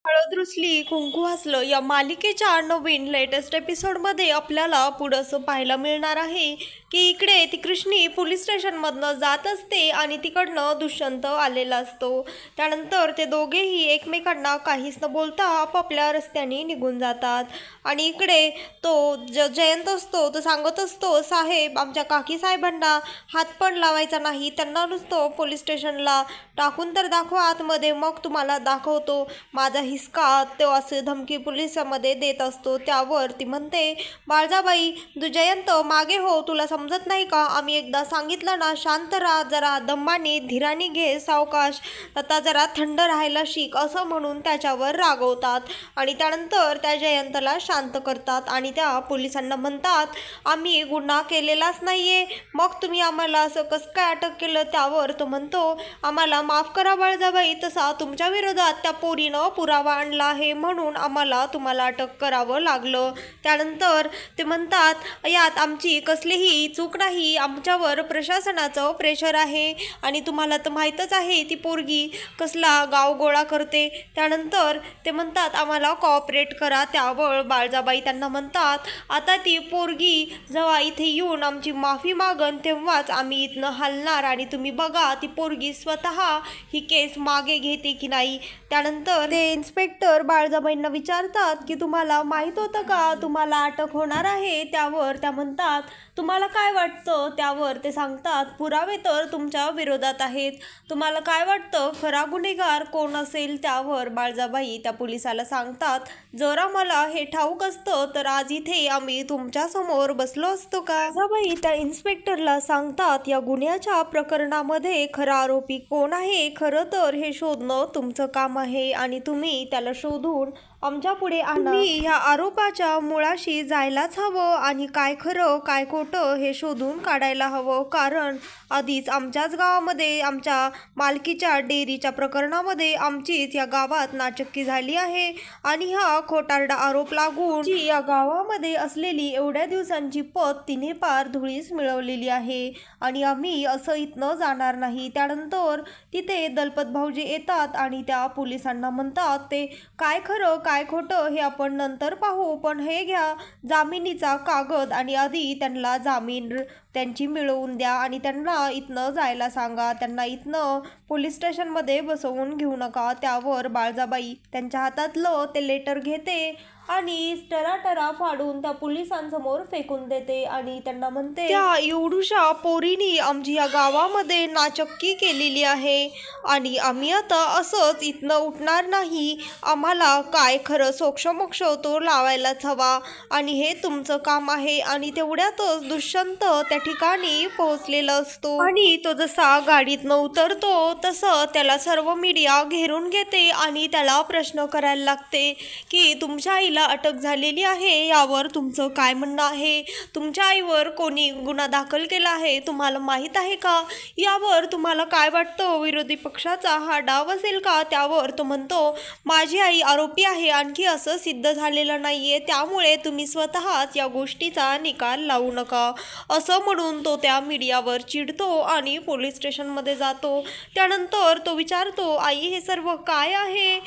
हळद रुसली कुंकू हसलं या मालिकेच्या नवीन लेटेस्ट एपिसोडमध्ये आपल्याला पुढं असं पाहायला मिळणार आहे की इकडे ती कृष्णी पोलीस स्टेशनमधनं जात असते आणि तिकडनं दुष्यंत आलेला असतो। त्यानंतर ते दोघेही एकमेकांना काहीच न बोलता आपापल्या रस्त्याने निघून जातात आणि इकडे तो जयंत असतो तो सांगत असतो, साहेब आमच्या काकी साहेबांना हात पण लावायचा नाही, त्यांना नुसतं पोलीस स्टेशनला टाकून तर दाखवा आतमध्ये, मग तुम्हाला दाखवतो माझा हिसका, तो असे धमकी पोलिसांमध्ये देत असतो। त्यावर ती म्हणते, बाळजाबाई जयंत मागे हो, तुला समजत नाही का, आम्ही एकदा सांगितलं ना, शांत राहा, जरा दमाने धीराने घे, सावकाश, आता जरा थंड राहायला शिक, असं म्हणून त्याच्यावर रागवतात आणि त्यानंतर त्या जयंतला शांत करतात आणि त्या पोलिसांना म्हणतात, आम्ही गुन्हा केलेलाच नाहीये, मग तुम्ही आम्हाला असं कसं काय अटक केलं। त्यावर तो म्हणतो, आम्हाला माफ करा बाळजाबाई, तसा तुमच्या विरोधात त्या पोरीनं पुरावा आणला आहे म्हणून आम्हाला तुम्हाला अटक करावं लागलं। त्यानंतर ते म्हणतात, यात आमची कसलीही चूक नाही, आमच्यावर प्रशासनाचं प्रेशर आहे आणि तुम्हाला तर माहीतच आहे ती पोरगी कसला गाव गोळा करते। त्यानंतर ते म्हणतात, आम्हाला कॉपरेट करा। त्यावर बाळजाबाई त्यांना म्हणतात, आता ती पोरगी जेव्हा इथे येऊन आमची माफी मागन तेव्हाच आम्ही इथनं हलणार आणि तुम्ही बघा ती पोरगी स्वतः ही केस मागे घेते की नाही। त्यानंतर ते इन्स्पेक्टर बाळजाबाईंना विचारतात की तुम्हाला माहीत होतं का तुम्हाला अटक होणार आहे। त्यावर त्या म्हणतात, तुम्हाला काय वाटतं। त्यावर ते सांगतात, पुरावे तर तुमच्या विरोधात आहेत, तुम्हाला काय वाटतं खरा गुन्हेगार कोण असेल। त्यावर बाळजाबाई त्या पोलिसाला सांगतात, जर आम्हाला हे ठाऊक असतं तर आज इथे आम्ही तुमच्या समोर बसलो असतो का। बाळजाबाई त्या इन्स्पेक्टरला सांगतात, या गुन्ह्याच्या प्रकरणामध्ये खरा आरोपी कोण आहे, खरं तर हे शोधणं तुमचं काम आहे आणि तुम्ही त्याला शोधून आमच्या पुढे आणा। ह्या आरोपाच्या मुळाशी जायलाच हवं आणि काय खरं काय खोटं हे शोधून काढायला हवं, कारण आधीच आमच्याच गावामध्ये आमच्या मालकीच्या डेअरीच्या प्रकरणामध्ये आमचीच या गावात नाचक्की झाली आहे आणि हा खोटारडा आरोप लागून जी या गावामध्ये असलेली एवढ्या दिवसांची पत तिने पार धुळीस मिळवलेली आहे आणि आम्ही असं इथनं जाणार नाही। त्यानंतर तिथे दलपत भाऊजी येतात आणि त्या पोलिसांना म्हणतात, ते काय खरं काय खोटं हे आपण नंतर पाहू, पण हे घ्या जामिनीचा कागद आणि आधी त्यांना जामीन त्यांची मिळवून द्या आणि त्यांना इथनं जायला सांगा, त्यांना इथनं पोलीस स्टेशनमध्ये बसवून घेऊ नका। त्यावर बाळजाबाई त्यांच्या हातातलं ते लेटर घेते आणि टराटरा फाडून त्या पोलिसांसमोर फेकून देते आणि त्यांना म्हणते, त्या एवढूशा पोरीनी आमची या गावामध्ये नाचक्की केलेली आहे आणि आम्ही आता असंच इथनं उठणार नाही, आम्हाला काय खरं सोक्षमोक्ष तो लावायलाच हवा आणि हे तुमचं काम आहे। आणि तेवढ्यातच दुष्यंत त्या ठिकाणी पोहोचलेला असतो आणि तो जसा गाडीतनं उतरतो तसं त्याला सर्व मीडिया घेरून घेते आणि त्याला प्रश्न करायला लागते की तुमच्या आईला अटक झालेली आहे, यावर तुमचं काय म्हणणं आहे, तुमच्या आईवर कोणी गुन्हा दाखल केला आहे तुम्हाला माहीत आहे का, यावर तुम्हाला काय वाटतं, विरोधी पक्षाचा हा डाव असेल का। त्यावर तो म्हणतो, माझी आई आरोपी आहे, आणखी असं सिद्ध झालेलं नाहीये, त्यामुळे तुम्ही स्वतःच या गोष्टीचा निकाल लावू नका, असं म्हणून तो त्या मीडियावर चिडतो आणि पोलीस स्टेशनमध्ये जातो। त्यानंतर तो विचारतो, आई हे सर्व काय आहे,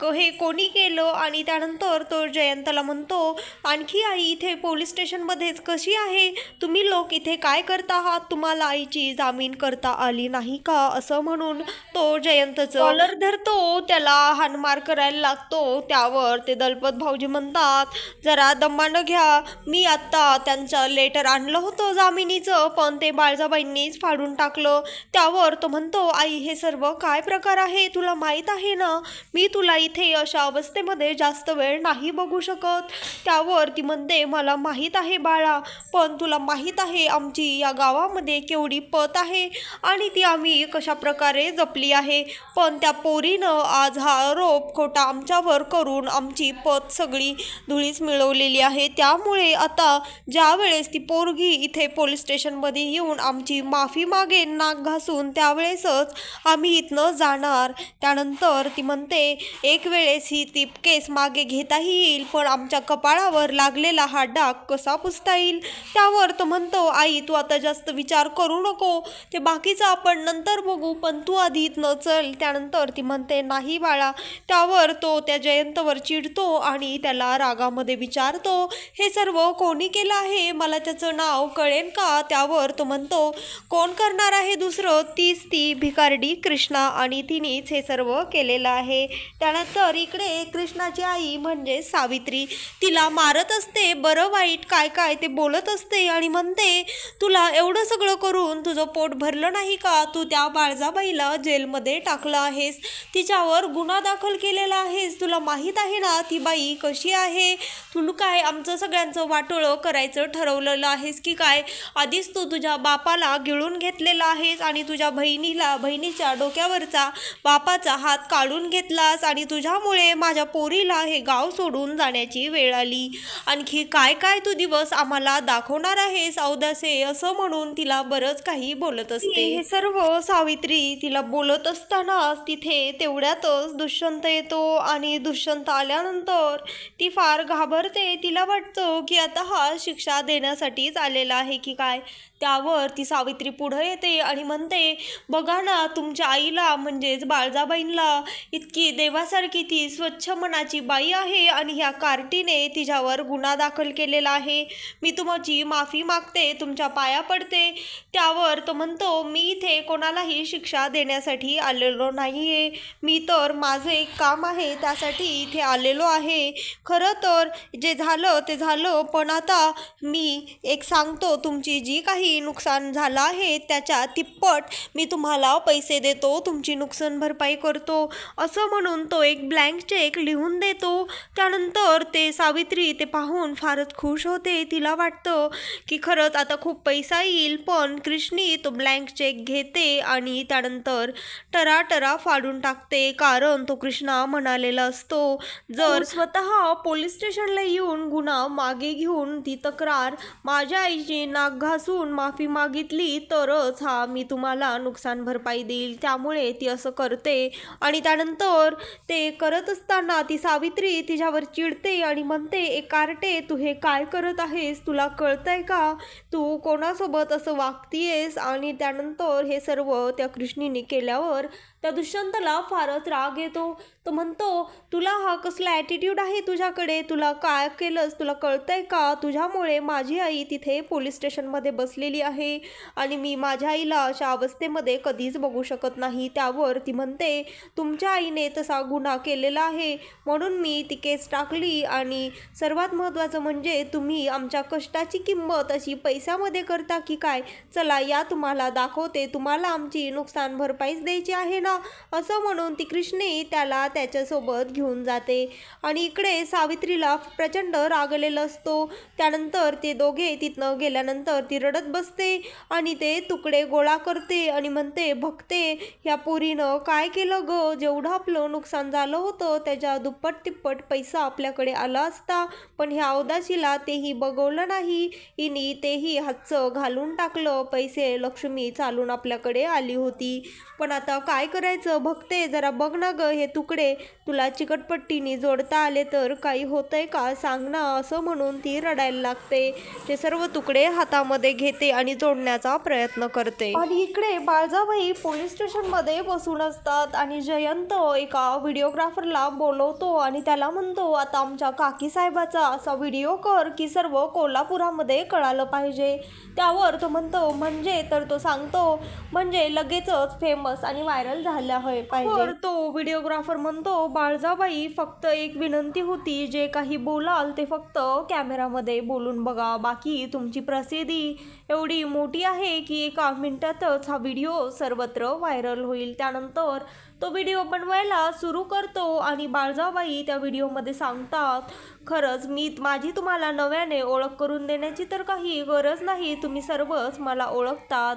हे कोणी केलं। आणि त्यानंतर तो जयंतला म्हणतो, आणखी आई इथे पोलीस स्टेशनमध्येच कशी आहे, तुम्ही लोक इथे काय करता आहात, तुम्हाला आईची जामीन करता आली नाही का, असं म्हणून तो जयंतचं कॉलर धरतो, त्याला हाणमार करायला लागतो। त्यावर ते दलपत भाऊजी म्हणतात, जरा दमानं घ्या, मी आत्ता त्यांचं लेटर आणलं होतं जामिनीचं, पण ते बाळजाबाईंनीच फाडून टाकलं। त्यावर तो म्हणतो, आई हे सर्व काय प्रकार आहे, तुला माहीत आहे ना, मी तुला इथे अशा अवस्थेमध्ये जास्त वेळ नाही बघू शकत। त्यावर ती म्हणते, मला माहीत आहे बाळा, पण तुला माहीत आहे आमची या गावामध्ये केवढी पत आहे आणि ती आम्ही कशा प्रकारे जपली आहे, पण त्या पोरीनं आज हा आरोप खोटा आमच्यावर करून आमची पत सगळी धुळीस मिळवलेली आहे, त्यामुळे आता ज्या वेळेस ती पोरगी इथे पोलीस स्टेशनमध्ये येऊन आमची माफी मागेन नाक घासून त्यावेळेसच आम्ही इथनं जाणार। त्यानंतर ती म्हणते, एक वेळेस ही ती केस मागे घेताही येईल, पण आमच्या कपाळावर लागलेला हा डाग कसा पुसता येईल? त्यावर तो म्हणतो, आई तू आता जास्त विचार करू नको, ते बाकीचं आपण नंतर बघू, पण तू आधी इथनं चल. त्यानंतर ती म्हणते, नाही बाळा. त्यावर तो त्या जयंतवर चिडतो आणि त्याला रागामध्ये विचारतो, हे सर्व कोणी केलं आहे? मला त्याचं नाव कळेल का? त्यावर तो म्हणतो, कोण करणार आहे दुसरं, तीच ती भिकारडी कृष्णा, आणि तिनेच हे सर्व केलेलं आहे. त्यानंतर इकडे कृष्णाची आई म्हणजे सावित्री तिला मारत असते, बरं वाईट काय काय ते बोलत असते आणि म्हणते, तुला एवढं सगळं करून तुझं पोट भरलं नाही का? तू त्या बाळजाबाईला जेलमध्ये टाकलं आहेस, तिच्यावर गुन्हा दाखल केलेला आहेस, तुला माहीत आहे ना ती बाई कशी आहे? तू काय आमचं सगळ्यांचं वाटोळं करायचं ठरवलेलं आहेस की काय? आधीच तू तुझ्या बापाला गिळून घेतलेला आहेस आणि तुझ्या बहिणीच्या डोक्यावरचा बापाचा हात काढून घेतलास, आणि तुझ्यामुळे माझ्या पोरीला हे गाव सोडून जाण्याची वेळ आली. आणखी काय काय तू दिवस आम्हाला दाखवणार आहेस औदासे? असं म्हणून तिला बरंच काही बोलत असते. हे सर्व सावित्री तिला बोलत असतानाच तिथे तेवढ्यातच दुष्यंत येतो, आणि दुष्यंत आल्यानंतर ती फार घाबरते. तिला वाटतं की आता हा शिक्षा देण्यासाठीच आलेला आहे की काय. त्यावर ती सावित्री पुढे येते आणि म्हणते, बघा ना तुमच्या आईला म्हणजेच बाळजाबाईंना, इतकी देवासारखी ती स्वच्छ मनाची बाई आहे आणि ह्या कार्टीने तिच्यावर गुन्हा दाखल केलेला आहे. मी तुमची माफी मागते, तुमच्या पाया पडते. त्यावर तो म्हणतो, मी इथे कोणालाही शिक्षा देण्यासाठी आलेलो नाही आहे, मी तर माझं एक काम आहे त्यासाठी इथे आलेलो आहे. खरं तर जे झालं ते झालं, पण आता मी एक सांगतो, तुमची जी काही नुकसान झालं आहे त्याच्या तिप्पट मी तुम्हाला पैसे देतो, तुमची नुकसान भरपाई करतो. असं म्हणून तो एक ब्लँक चेक लिहून देतो. त्यानंतर ते सावित्री ते पाहून फारच खुश होते. तिला वाटतं की खरंच आता खूप पैसा येईल, पण कृष्णी तो ब्लँक चेक घेते आणि त्यानंतर टराटरा फाडून टाकते, कारण तो कृष्णा म्हणालेला असतो, जर स्वतः पोलीस स्टेशनला येऊन गुन्हा मागे घेऊन ती तक्रार माझ्या आईची नाक घासून माफी मागितली तरच मी तुम्हाला नुकसान भरपाई देईल. त्यामुळे ती असं करते. आणि त्यानंतर ते करत असताना ती सावित्री तिच्यावर चिडते आणि म्हणते, एक कार्टे तू हे काय करत आहेस? तुला कळतंय का? तू कोणासोबत असं वागतीयेस? आणि त्यानंतर हे सर्व त्या कृष्णीने केल्यावर त्या दुष्यंतला फारच राग येतो. तो म्हणतो, तुला हा कसला ॲटिट्यूड आहे तुझ्याकडे? तुला काय केलंस तुला कळतंय का? तुझ्यामुळे माझी आई तिथे पोलीस स्टेशनमध्ये बसलेली आहे आणि मी माझ्या आईला अशा अवस्थेमध्ये कधीच बघू शकत नाही. त्यावर ती म्हणते, तुमच्या आईने तसा गुन्हा केलेला आहे म्हणून मी ती केस टाकली, आणि सर्वात महत्त्वाचं म्हणजे तुम्ही आमच्या कष्टाची किंमत अशी पैशामध्ये करता की काय? चला या तुम्हाला दाखवते, तुम्हाला आमची नुकसान भरपाईच द्यायची आहे ना? असं म्हणून ती कृष्णी त्याला त्याच्यासोबत घेऊन जाते. आणि इकडे सावित्रीला प्रचंड राग आलेला असतो. त्यानंतर ते दोघे तिथनं गेल्यानंतर ती रडत बसते आणि ते तुकडे गोळा करते आणि म्हणते, भक्ते ह्या पोरीनं काय केलं ग? जेवढं आपलं नुकसान झालं होतं त्याच्या दुप्पट तिप्पट पैसा आपल्याकडे आला असता, पण ह्या अवदाशीला तेही बघवलं नाही. हिनी तेही हातचं घालून टाकलं. पैसे लक्ष्मी चालून आपल्याकडे आली होती, पण आता काय करायचं? भक्ते जरा बघ ना ग, हे तुकडे तुला चिकटपट्टीने जोडता आले तर काही होतंय का? सांग ना. असं म्हणून ती रडायला लागते. ते सर्व तुकडे हातामध्ये घेते आणि जोडण्याचा प्रयत्न करते. आणि इकडे बाळजाबाई पोलीस स्टेशनमध्ये बसून असतात आणि जयंत एका व्हिडिओग्राफरला बोलवतो आणि त्याला म्हणतो, आता आमच्या काकी साहेबाचा असा व्हिडिओ कर की सर्व कोल्हापुरामध्ये कळालं पाहिजे. त्यावर तो म्हणतो, म्हणजे? तर तो सांगतो, म्हणजे लगेचच फेमस आणि व्हायरल झाला पाहिजे. तो व्हिडिओग्राफर म्हणतो, बाळजाबाई फक्त एक विनंती होती, जे काही बोलाल ते फक्त कॅमेरामध्ये बोलून बघा, बाकी तुमची प्रसिद्धी एवढी मोठी आहे की एका मिनिटातच हा व्हिडिओ सर्वत्र व्हायरल होईल. त्यानंतर तो व्हिडिओ बनवायला सुरू करतो आणि बाळजाबाई त्या व्हिडिओमध्ये सांगतात, खरंच माझी तुम्हाला नव्याने ओळख करून देण्याची तर काही गरज नाही, तुम्ही सर्वच मला ओळखतात.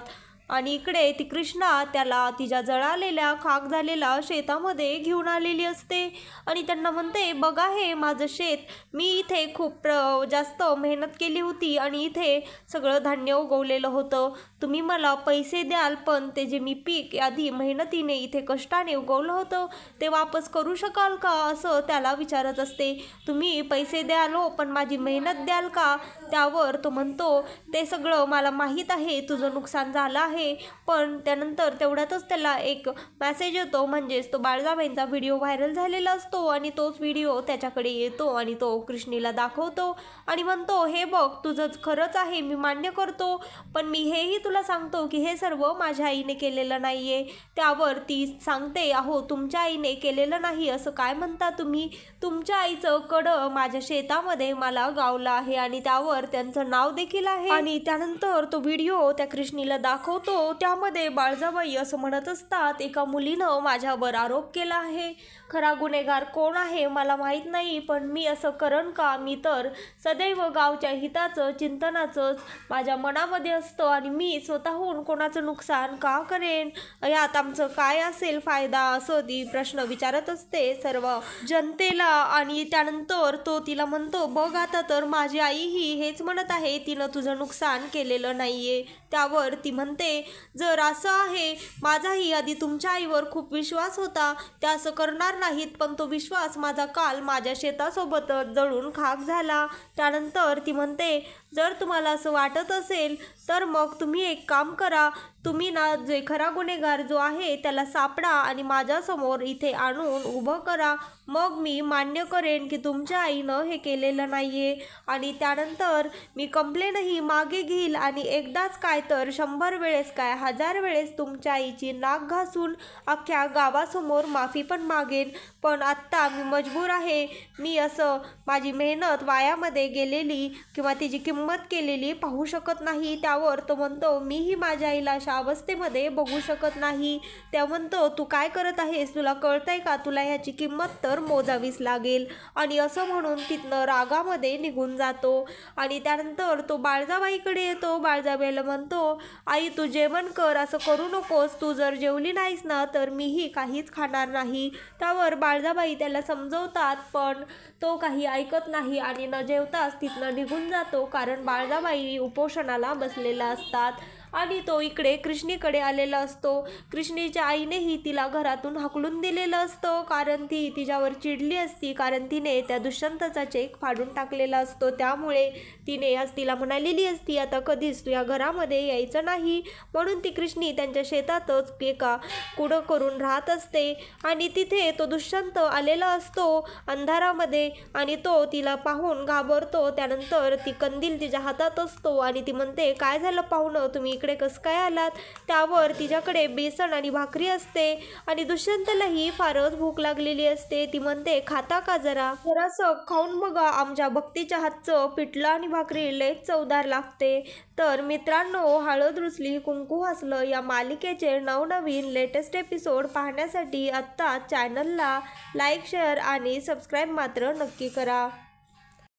आणि इकडे ती कृष्णा त्याला तिच्या जळालेल्या खाक झालेल्या शेतामध्ये घेऊन आलेली असते आणि त्यांना म्हणते, बघा हे माझं शेत, मी इथे खूप जास्त मेहनत केली होती आणि इथे सगळं धान्य उगवलेलं होतं, तुम्ही मला पैसे द्याल, पण ते जे मी पीक आधी मेहनतीने इथे कष्टाने उगवलं होतं ते वापस करू शकाल का, असं त्याला विचारत असते. तुम्ही पैसे द्याल हो, पण माझी मेहनत द्याल का? त्यावर तो म्हणतो, ते सगळं मला माहीत आहे, तुझं नुकसान झालं आहे. पण त्यानंतर तेवढ्यातच त्याला एक मेसेज येतो, म्हणजेच तो बाळजाबाईंचा व्हिडिओ व्हायरल झालेला असतो आणि तोच व्हिडिओ त्याच्याकडे येतो आणि तो कृष्णीला दाखवतो आणि म्हणतो, हे बघ, तुझं खरंच आहे, मी मान्य करतो, पण मी हेही तुला सांगतो की हे सर्व माझ्या आईने केलेलं नाही आहे. त्यावर ती सांगते, अहो तुमच्या आईने केलेलं नाही असं काय म्हणता तुम्ही? तुमच्या आईचं कडं माझ्या शेतामध्ये मला गावलं आहे आणि त्यावर त्यांचं नाव देखील आहे. आणि त्यानंतर तो व्हिडिओ त्या कृष्णीला दाखवतो, त्यामध्ये बाळजाबाई असं म्हणत असतात, एका मुलीनं माझ्यावर आरोप केला आहे, खरा गुन्हेगार कोण आहे मला माहीत नाही, पण मी असं करण का? मी तर सदैव गावच्या हिताचं चिंतनाचंच माझ्या मनामध्ये असतं आणि मी स्वतःहून कोणाचं नुकसान का करेन? यात आमचं काय असेल फायदा? असं ती प्रश्न विचारत असते सर्व जनतेला. आणि त्यानंतर तो तिला म्हणतो, बघ आता तर माझी आईही हेच म्हणत आहे, तिनं तुझं नुकसान केलेलं नाहीये. त्यावर ती म्हणते, जर असं आहे, माझाही आधी तुमच्या आईवर खूप विश्वास होता, त्या असं करणार नाहीत, पण तो विश्वास माझा काल माझ्या शेतासोबतच जळून खाक झाला. त्यानंतर ती म्हणते, जर तुम्हाला असं वाटत असेल तर मग तुम्ही एक काम करा, तुम्ही ना जे खरा गुन्हेगार जो आहे त्याला सापडा आणि माझ्यासमोर इथे आणून उभं करा, मग मी मान्य करेन की तुमच्या आईनं हे केलेलं नाही आहे आणि त्यानंतर मी कंप्लेनही मागे घेईल आणि एकदाच काय तर 100 वेळेस काय 1000 वेळेस तुमच्या आईची नाक घासून अख्ख्या गावासमोर माफी पण मागेन. पण आत्ता मी मजबूर आहे, मी असं माझी मेहनत वायामध्ये गेलेली किंवा तिची किंमत केलेली पाहू शकत नाही. त्यावर तो म्हणतो, मीही माझ्या आईला अशा अवस्थेमध्ये बघू शकत नाही. त्या म्हणतो, तू काय करत आहेस, तुला कळतंय का, तुला ह्याची किंमत तर मोजावीच लागेल. आणि असं म्हणून तिथनं रागामध्ये निघून जातो. आणि त्यानंतर तो बाळजाबाईकडे येतो. बाळजाबाईला म्हणतो, आई तू जेवण कर, असं करू नकोस, तू जर जेवली नाहीस ना तर मीही काहीच खाणार नाही. त्यावर बाळजाबाई त्याला समजवतात, पण तो काही ऐकत नाही आणि न जेवताच तिथनं निघून जातो, कारण बाळजाबाई उपोषणाला बसलेला असतात. आणि तो इकडे कृष्णीकडे आलेला असतो. कृष्णीच्या आईनेही तिला घरातून हाकलून दिलेलं असतं, कारण ती तिच्यावर चिडली असती, कारण तिने त्या दुष्यंतचा चेक फाडून टाकलेला असतो. त्यामुळे तिने आज तिला म्हणालेली असती, आता कधीच तू या घरामध्ये यायचं नाही. म्हणून ती कृष्णी त्यांच्या शेतातच एका कुडं करून राहत असते आणि तिथे तो दुष्यंत आलेला असतो अंधारामध्ये आणि तो तिला पाहून घाबरतो. त्यानंतर ती कंदील तिच्या हातात असतो आणि ती म्हणते, काय झालं पाहुणं, तुम्ही इकडे कसं काय आलात? त्यावर तिच्याकडे बेसन आणि भाकरी असते आणि दुष्यंतलाही फारच भूक लागलेली असते. ती म्हणते, खाता का जरासं खाऊन बघा, आमच्या भक्तीच्या हातचं पिठलं आणि भाकरी लयच चवदार लागते. तर मित्रांनो, हळद रुसली कुंकू हसलं या मालिकेचे नवनवीन लेटेस्ट एपिसोड पाहण्यासाठी आत्ता चॅनलला लाईक, शेअर आणि सबस्क्राईब मात्र नक्की करा.